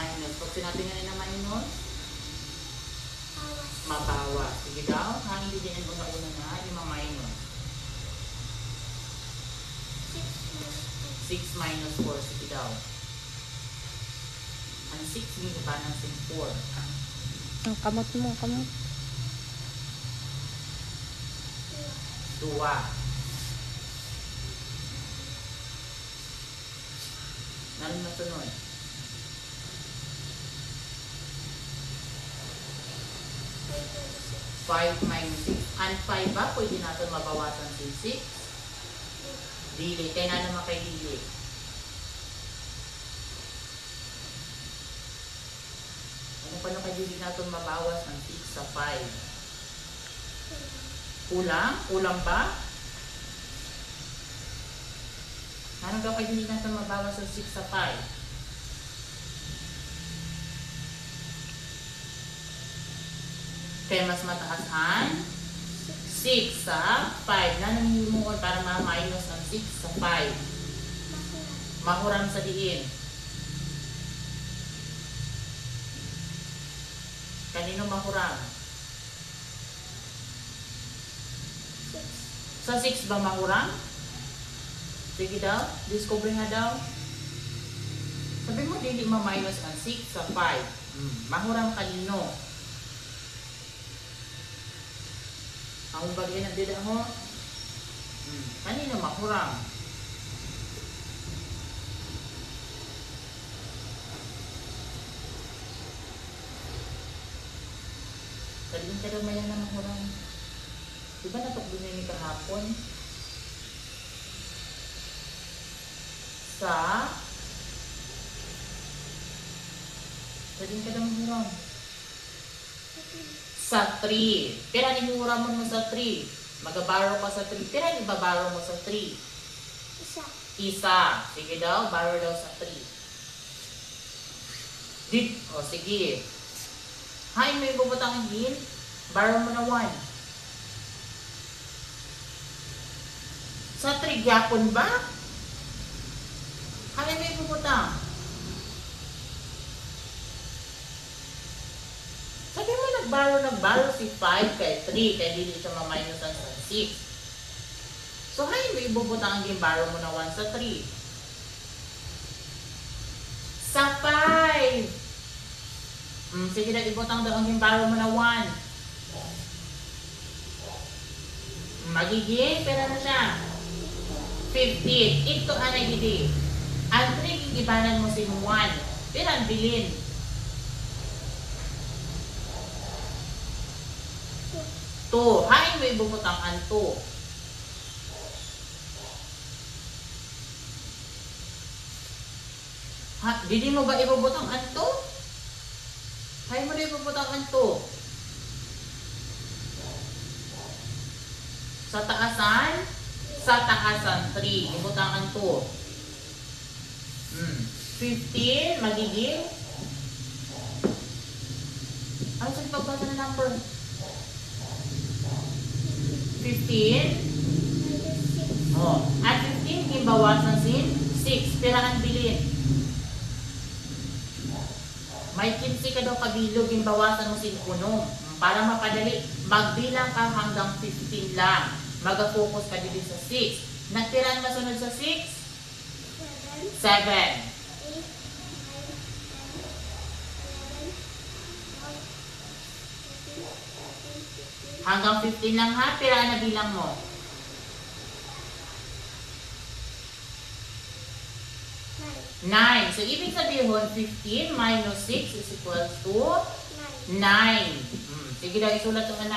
Minus. Pag sinabi nga na minus, Awas. mabawas. Sige daw. Hangin din yan una-una na. Yung mga minus. 6 minus 4. Sige daw. Ang 6 hindi ba ng 4? Ang kamot mo, kamot. 2. Narin masunod. 5 minus 6. Ang 5 ba? Pwede natin mabawasan si 6? Dili. Kaya na naman kay dili. Ano pa na kay dili natin mabawas ng 6 sa 5? Kulang? Kulang ba? Ano daw kay dili natin mabawas ng 6 sa 5? Kaya mas mataas ang 6 sa 5. Na nangihimuon para ma-minus ang 6 sa 5. Mahuram sa diin. Kanino mahuram? Sa 6 ba mahuram? Sige daw. Discover nga daw. Sabi mo, hindi ma-minus ang 6 sa 5. Mahuram kanino? Ang bagay na dila mo, kanino makurang? Sabihin ka daw mayan na makurang. Diba natukbo niya ni kahapon? Sabihin ka daw makurang. Sa 3. Pero hinuramon mo sa 3. Mag-borrow ka sa 3. Pero ibabaro mo sa 3. Isa. Sige daw, borrow daw sa 3. O sige. Hay, may bubutang hin. Borrow mo na 1. Sa 3 gyapon ba? Hay, may bubutang. Sabi mo, nagbaro si 5 kay 3, kaya hindi siya ma-minus sa 6. So, hay, may ibubutang ang gimbaro mo na 1 sa 3. Sa 5! Sige na, ibutang daw ang gimbaro mo na 1. Magiging, pera na siya. 15. Ito, anay hindi. Ang 3, gigibanan mo sin 1. Pero ang bilin. 2. Hain mo ibubutang ang 2. Dili mo ba ibubutang ang 2? Hain mo na ibubutang ang 2. Sa taasan? Sa taasan 3. Ibutang ang 2. 15. Magiging? Ano sa pagbasa na number? 15. At 15, gibawasan sin 6. Pero ang bilin. May 15 ka daw kabilog, gibawasan mo sin 1. Para mapadali, magbilang ka hanggang 15 lang. Mag-focus ka dito sa 6. Nagtiran masunod sa 6? 7. Hanggang 15 lang ha, pira na bilang mo. 9. So, ibig sabihin, 15 minus 6 is equals to 9. Sige daw, isulat ito na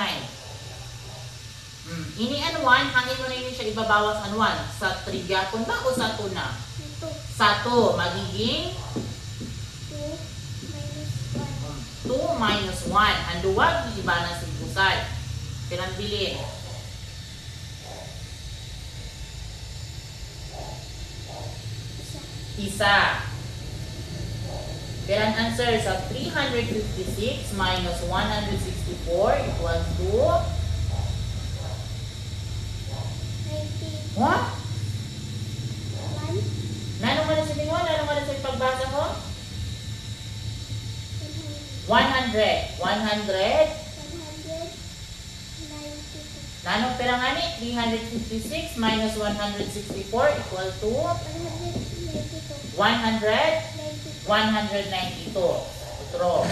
9. Ini an 1, hangin mo na yun siya ibabawas an 1. Sa 3 gyapon ba o sa 2 na? Sa 2. Magiging 2 minus 1. Ang duwag, iba na si Pusay. Pirang bilin. Isa. Pirang answer sa 356 minus 164 equals to 90. what? 1. Nanong ka na sa lingon? Nanong ka na sa pagbasa ko? 100. 100. 192. Nanong pera nga ni? 356 minus 164 equal to 192. 100. 92. 192. Otro.